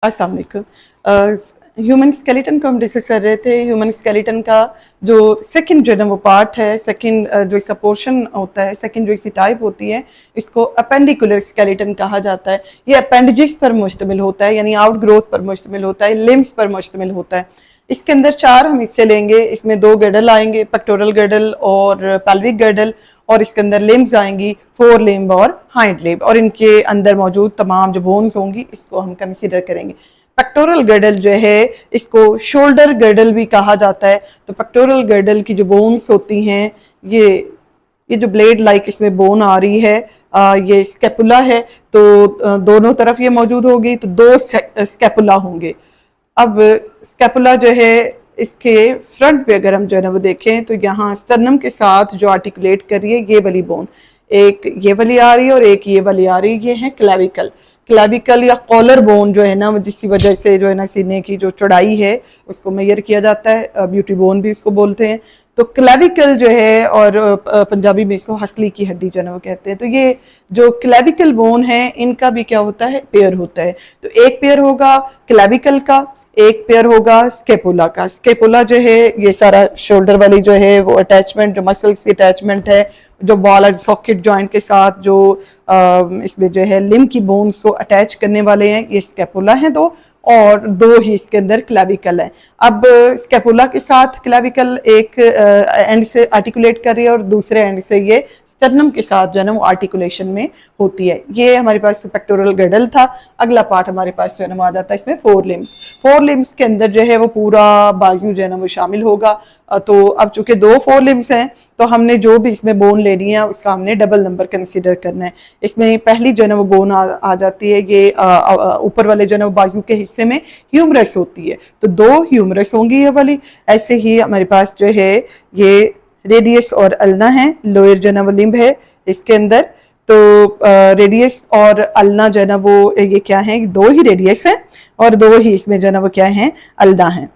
अस्सलाम वालेकुम। Human skeleton को हम डिस्कस कर रहे थे। ह्यूमन स्केलेटन का जो सेकंड जो है ना वो पार्ट है, सेकंड जो इसका पोर्शन होता है, सेकंड जो इसकी टाइप होती है, इसको अपेंडिकुलर स्केलेटन कहा जाता है। ये अपेंडिजेस पर मुश्तमिल होता है, यानी आउट ग्रोथ पर मुश्तमिल होता है, लिम्स पर मुश्तमिल होता है। इसके अंदर चार हम हिस्से लेंगे। इसमें दो गर्डल आएंगे, पेक्टोरल गर्डल और पेल्विक गर्डल, और इसके अंदर लिम्स आएंगी, फोर लिम्ब और हाइंड लिम्ब, और इनके अंदर मौजूद तमाम जो बोन्स होंगी इसको हम कंसिडर करेंगे। पेक्टोरल गर्डल जो है इसको शोल्डर गर्डल भी कहा जाता है। तो पेक्टोरल गर्डल की जो बोन्स होती हैं, ये जो ब्लेड लाइक इसमें बोन आ रही है, ये स्केपुला है। तो दोनों तरफ ये मौजूद होगी, तो दो स्केपुला होंगे। अब स्केपुला जो है इसके फ्रंट पे अगर हम जो है ना वो देखें, तो यहाँ स्टर्नम के साथ जो आर्टिकुलेट कर रही है ये वाली बोन, एक ये वाली आ रही है और एक ये वाली आ रही है, ये है क्लेविकल। क्लेविकल या कॉलर बोन जो है ना, जिसकी वजह से जो है ना सीने की जो चौड़ाई है उसको मेजर किया जाता है, ब्यूटी बोन भी इसको बोलते हैं। तो क्लेविकल जो है, और पंजाबी में इसको हसली की हड्डी जो है ना वो कहते हैं। तो ये जो क्लेविकल बोन है इनका भी क्या होता है, पेयर होता है। तो एक पेयर होगा क्लेविकल का, एक पेयर होगा स्केपुला का। स्केपुला जो है ये सारा शोल्डर वाली जो है वो अटैचमेंट, जो मसल्स की अटैचमेंट है, जो बॉल और सॉकेट जॉइंट के साथ जो इसमें जो है लिम्ब की बोन्स को अटैच करने वाले हैं, ये स्केपुला हैं दो, और दो ही इसके अंदर क्लेविकल है। अब स्केपुला के साथ क्लेविकल एक एंड से आर्टिकुलेट कर रही है और दूसरे एंड से ये स्टर्नम के साथ जो है ना वो आर्टिकुलेशन में होती है। ये हमारे पास पेक्टोरल गर्डल था। अगला पार्ट हमारे पास जो है ना आ जाता है इसमें फोर लिम्स। फोर लिम्स के अंदर जो है वो पूरा बाजू जो है ना वो शामिल होगा। तो अब चूंकि दो फोर लिम्स हैं, तो हमने जो भी इसमें बोन लेनी है उसका हमने डबल नंबर कंसीडर करना है। इसमें पहली जो है ना वो बोन आ जाती है, ये ऊपर वाले जो है ना वो बाजू के हिस्से में ह्यूमरस होती है। तो दो ह्यूमरस होंगी ये वाली। ऐसे ही हमारे पास जो है ये रेडियस और अल्ना है, लोअर जो है ना वो लिम्ब है इसके अंदर। तो रेडियस और अल्ना जो है ना वो ये क्या है, दो ही रेडियस है और दो ही इसमें जो है ना वो क्या है, अल्ना है।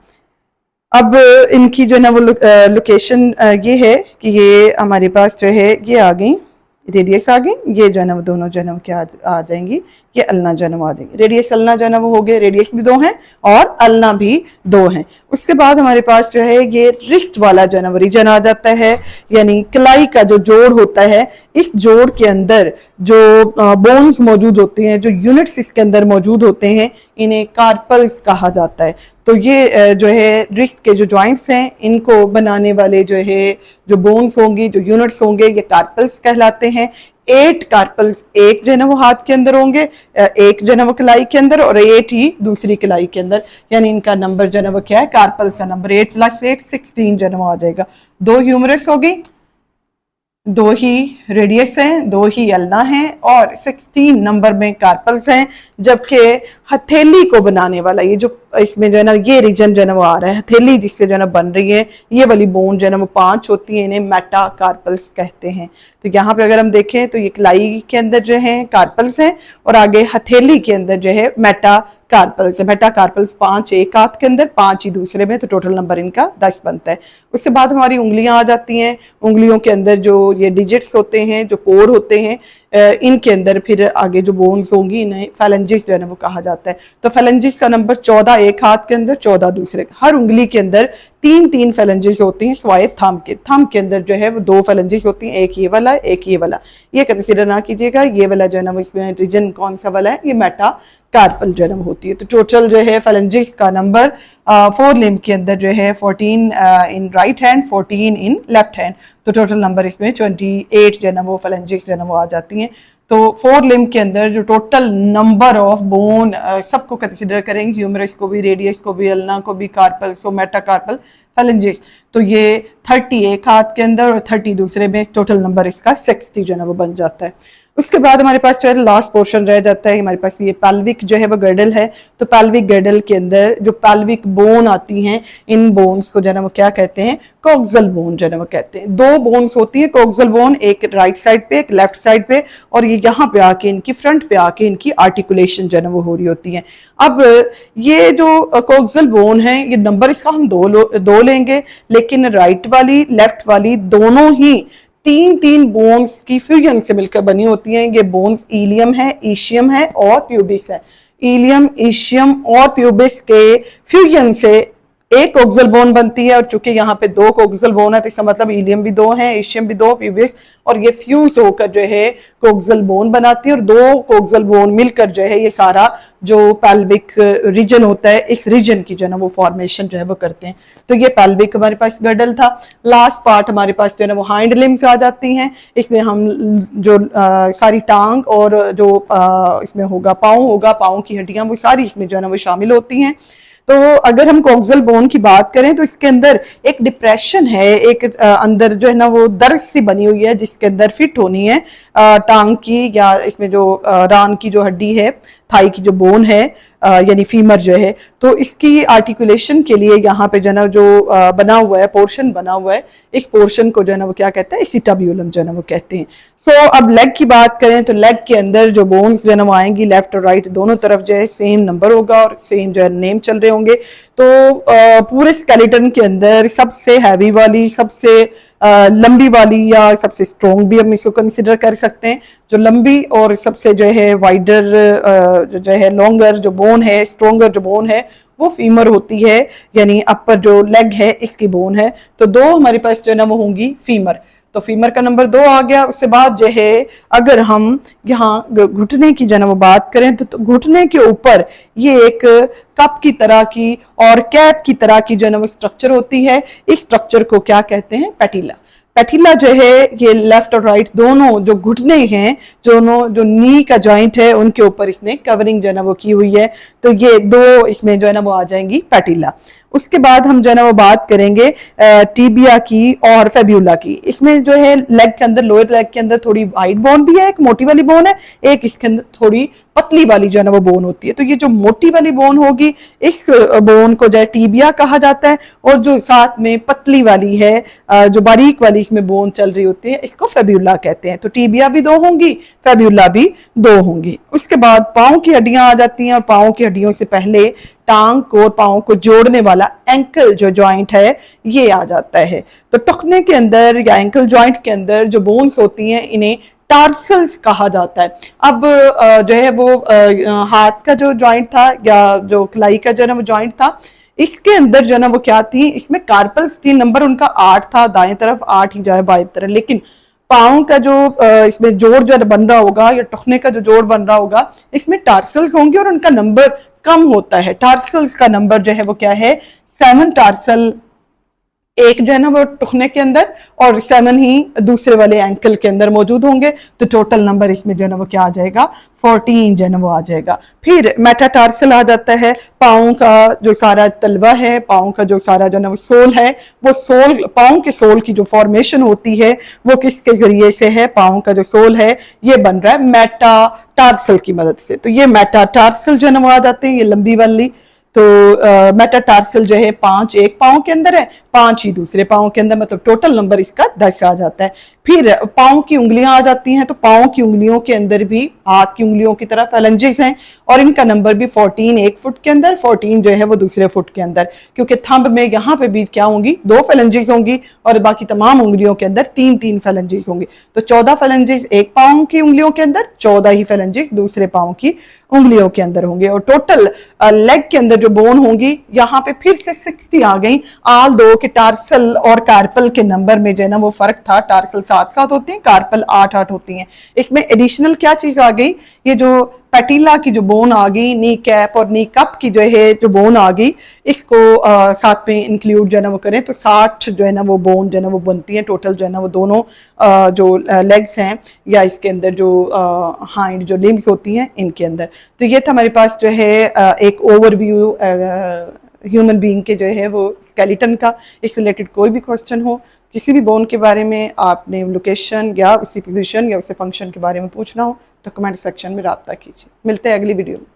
अब इनकी जो है ना वो लोकेशन ये है कि ये हमारे पास जो है ये आ गई, रेडियस आ गई, ये जो है ना वो दोनों जो है ना वो क्या आ जाएंगी, ये अल्ना जो है ना वो आ जाएंगी। रेडियस अल्ना जो है ना वो हो गए, रेडियस भी दो हैं और अल्ना भी दो हैं। उसके बाद हमारे पास जो है ये रिस्ट वाला जो है ना वो रीजन आ जाता है, यानी कलाई का जो जोड़ होता है, इस जोड़ के अंदर जो बोन्स मौजूद होते हैं, जो यूनिट्स इसके अंदर मौजूद होते हैं, इन्हें कार्पल्स कहा जाता है। तो ये जो है रिस्ट के जो जॉइंट्स हैं इनको बनाने वाले जो है जो बोन्स होंगी, जो यूनिट्स होंगे, ये कार्पल्स कहलाते हैं। 8 कार्पल्स एक जो है ना वो हाथ के अंदर होंगे, एक जो है ना वो कलाई के अंदर, और 8 ही दूसरी कलाई के अंदर। यानी इनका नंबर जो है ना वो क्या है, कार्पल्स का नंबर 8 + 8 16 जो है ना वो आ जाएगा। दो ह्यूमरस होगी, दो ही रेडियस हैं, दो ही अल्ना हैं, और 16 नंबर में कार्पल्स हैं। जबकि हथेली को बनाने वाला ये जो इसमें जो है ना ये रीजन जो है ना वो आ रहा है, हथेली जिससे जो है ना बन रही है, ये वाली बोन जो है ना वो 5 होती है, इन्हें मेटा कार्पल्स कहते हैं। तो यहाँ पे अगर हम देखें तो ये कलाई के अंदर जो है कार्पल्स हैं, और आगे हथेली के अंदर जो है मेटा कार्पल्स है। मेटा कार्पल्स 5 एक हाथ के अंदर, 5 ही दूसरे में, तो टोटल नंबर इनका 10 बनता है। उसके बाद हमारी उंगलियां आ जाती हैं। उंगलियों के अंदर जो ये डिजिट्स होते हैं, जो पोर होते हैं, इनके अंदर फिर आगे जो बोन्स होंगी इन्हें फैलेंजिस जो है ना वो कहा जाता है। तो फैलेंजिस का नंबर 14 एक हाथ के अंदर, 14 दूसरे। हर उंगली के अंदर 3-3 फैलेंजिस होती हैं, स्वाय थंब के अंदर जो है वो 2 फैलेंजिस होती हैं, एक ये वाला एक ये वाला। ये कंसिडर ना कीजिएगा, ये वाला जो है ना वो इसमें रीजन कौन सा वाला है, ये मेटा कार्पल जो है ना होती है। तो टोटल जो है फैलेंजिस का नंबर फोर लिम्ब के अंदर जो है 14 in right hand, 14 in left hand. तो टोटल नंबर इसमें 28 जो है ना वो फैलेंजिस जो है ना वो आ जाती हैं। तो फोर लिम्ब के अंदर जो टोटल नंबर ऑफ बोन सबको कंसिडर करेंगे, ह्यूमरस को भी, रेडियस को भी, अल्ना को भी, कार्पल, सो मेटाकार्पल, फैलेंजिस। तो ये 30 एक हाथ के अंदर और 30 दूसरे में, टोटल नंबर इसका 60 जो है ना वो बन जाता है। उसके बाद हमारे पास जो है लास्ट पोर्शन रह जाता है, हमारे पास ये पैल्विक जो है वो गर्डल है। तो पैल्विक गर्डल के अंदर जो पैल्विक बोन आती हैं, इन बोन्स को जो है ना वो क्या कहते हैं, कोक्सल बोन जो है ना वो कहते हैं। दो बोन्स होती है कोक्सल बोन, एक राइट साइड पे, एक लेफ्ट साइड पे, और ये यहाँ पे आके इनकी फ्रंट पे आके इनकी आर्टिकुलेशन जो है ना वो हो रही होती है। अब ये जो कोक्सल बोन है, ये नंबर इसका हम दो लेंगे, लेकिन राइट वाली लेफ्ट वाली दोनों ही 3-3 बोन्स की फ्यूजन से मिलकर बनी होती हैं। ये बोन्स इलियम है, ईशियम है और प्यूबिस है। इलियम, इशियम और प्यूबिस के फ्यूजन से एक कोक्सल बोन बनती है, और चूंकि यहाँ पे दो कोक्सल बोन है तो इसका मतलब इलियम भी दो है, इशियम भी दो, प्यूबिस, और ये फ्यूज होकर जो है कोक्सल बोन बनाती है, और दो कोक्सल बोन मिलकर जो है ये सारा जो पेल्विक रीजन होता है, इस रीजन की जो है ना वो फॉर्मेशन जो है वो करते हैं। तो ये पेल्विक हमारे पास गर्डल था। लास्ट पार्ट हमारे पास जो है ना वो हाइंड लिम्स आ जाती हैं। इसमें हम जो सारी टांग और जो इसमें होगा पाँव होगा, पाँव की हड्डियां, वो सारी इसमें जो है ना वो शामिल होती हैं। तो अगर हम कोक्सल बोन की बात करें तो इसके अंदर एक डिप्रेशन है, एक अंदर जो है ना वो दर्द सी बनी हुई है, जिसके अंदर फिट होनी है टांग की, या इसमें जो रान की जो हड्डी है, थाई की जो बोन है, यानी फीमर जो है, तो इसकी आर्टिकुलेशन के लिए यहाँ पे जो है ना जो बना हुआ है, पोर्शन बना हुआ है, इस पोर्शन को जो है ना वो क्या कहते हैं, एसिटाब्यूलम जो है ना वो कहते हैं। सो अब लेग की बात करें तो लेग के अंदर जो बोन्स जो है ना वो आएंगी, लेफ्ट और राइट दोनों तरफ जो है सेम नंबर होगा और सेम जो है नेम चल रहे होंगे। तो पूरे स्केलेटन के अंदर सबसे हैवी वाली, सबसे लंबी वाली, या सबसे स्ट्रॉन्ग भी हम इसको कंसिडर कर सकते हैं, जो लंबी और सबसे जो है वाइडर जो है लॉन्गर जो बोन है, स्ट्रॉन्गर जो बोन है, वो फीमर होती है, यानी अपर जो लेग है इसकी बोन है। तो दो हमारे पास जो है ना वो होंगी फीमर। तो फीमर का नंबर 2 आ गया। उसके बाद जो है अगर हम यहाँ घुटने की जो है ना वो बात करें तो घुटने के ऊपर ये एक कप की तरह की और कैप की तरह की जो है ना वो स्ट्रक्चर होती है। इस स्ट्रक्चर को क्या कहते हैं, पैटिला। पैटिला जो है ये लेफ्ट और राइट दोनों जो घुटने हैं, दोनों जो नी का जॉइंट है, उनके ऊपर इसने कवरिंग जो है ना वो की हुई है। तो ये दो इसमें जो है ना वो आ जाएंगी पैटिला। उसके बाद हम जो है ना वो बात करेंगे टीबिया की और फेब्यूला की। इसमें जो है लेग के अंदर, लोअर लेग के अंदर थोड़ी वाइड बोन भी है, एक मोटी वाली बोन है, एक इसके अंदर थोड़ी पतली वाली जो है ना वो बोन होती है। तो ये जो मोटी वाली बोन होगी, इस बोन को जो है टीबिया कहा जाता है, और जो साथ में पतली वाली है, जो बारीक वाली इसमें बोन चल रही होती है, इसको फेब्यूला कहते हैं। तो टीबिया भी दो होंगी, फेब्यूला भी दो होंगी। उसके बाद पाँव की हड्डियां आ जाती हैं, और पाँव की हड्डियों से पहले टांग को और पाँव को जोड़ने वाला एंकल जो जॉइंट है ये आ जाता है। तो टखने के अंदर या एंकल जॉइंट के अंदर जो बोन्स होती हैं, इन्हें टार्सल्स कहा जाता है। अब जो है वो हाथ का जो जॉइंट था, या जो कलाई का जो है ना वो जॉइंट था, इसके अंदर जो है ना वो क्या थी, इसमें कार्पल्स थी, नंबर उनका 8 था, दाएं तरफ 8 ही जाए बाएं तरफ। लेकिन पाँव का जो इसमें जोड़ जो बन रहा होगा, या टखने का जो जोड़ बन रहा होगा, इसमें टार्सल्स होंगे और उनका नंबर कम होता है। टार्सल्स का नंबर जो है वो क्या है, 7 टार्सल एक जो है ना वो टुकने के अंदर, और 7 ही दूसरे वाले एंकल के अंदर मौजूद होंगे। तो टोटल नंबर इसमें जो है ना वो क्या आ जाएगा, 14 जो है ना वो आ जाएगा। फिर मेटाटार्सल आ जाता है। पाँव का जो सारा तलवा है, पाँव का जो सारा जो है ना वो सोल है, वो सोल, पाँव के सोल की जो फॉर्मेशन होती है वो किसके जरिए से है, पाँव का जो सोल है ये बन रहा है मेटाटार्सल की मदद से। तो ये मेटाटार्सल जो है ना वो आ जाते हैं, ये लंबी वाली। तो मेटाटार्सल जो है 5 एक पाँव के अंदर है, 5 ही दूसरे पाँव के अंदर, मतलब टोटल नंबर इसका 10 आ जाता है। फिर पाँव की उंगलियां आ जाती हैं। तो पाँव की उंगलियों के अंदर भी हाथ की उंगलियों की तरह फैलेंजेस हैं, और इनका नंबर भी 14 एक फुट के अंदर, 14 जो है वो दूसरे फुट के अंदर, क्योंकि थंब में यहाँ पे भी क्या होंगी, 2 फैलेंजेस होंगी, और बाकी तमाम उंगलियों के अंदर 3-3 फैलेंजेस होंगी। तो 14 फैलेंजेस एक पाँव की उंगलियों के अंदर, 14 ही फैलेंजेस दूसरे पाँव की उंगलियों के अंदर होंगे। और टोटल लेग के अंदर जो बोन होंगी, यहाँ पे फिर से 60 आ गई। आल दो के टार्सल और कार्पल के नंबर में जो है ना वो फर्क था, टार्सल 7-7 होती हैं, कार्पल 8-8 होती हैं। इसमें एडिशनल क्या चीज आ गई, ये जो पैटिला की जो बोन आ गई, नी कैप और नी कप की जो है जो बोन आ गई, इसको साथ में इंक्लूड जो है ना वो करें तो 60 जो है ना वो बोन जो है ना वो बनती है टोटल, जो है ना वो दोनों जो लेग्स हैं, या इसके अंदर जो हाइंड जो लिम्स होती हैं इनके अंदर। तो ये था हमारे पास जो है एक ओवरव्यू ह्यूमन बीइंग के जो है वो स्केलेटन का। इस रिलेटेड कोई भी क्वेश्चन हो किसी भी बोन के बारे में, आपने लोकेशन या उसी पोजीशन या उसी फंक्शन के बारे में पूछना हो तो कमेंट सेक्शन में राब्ता कीजिए। मिलते हैं अगली वीडियो में।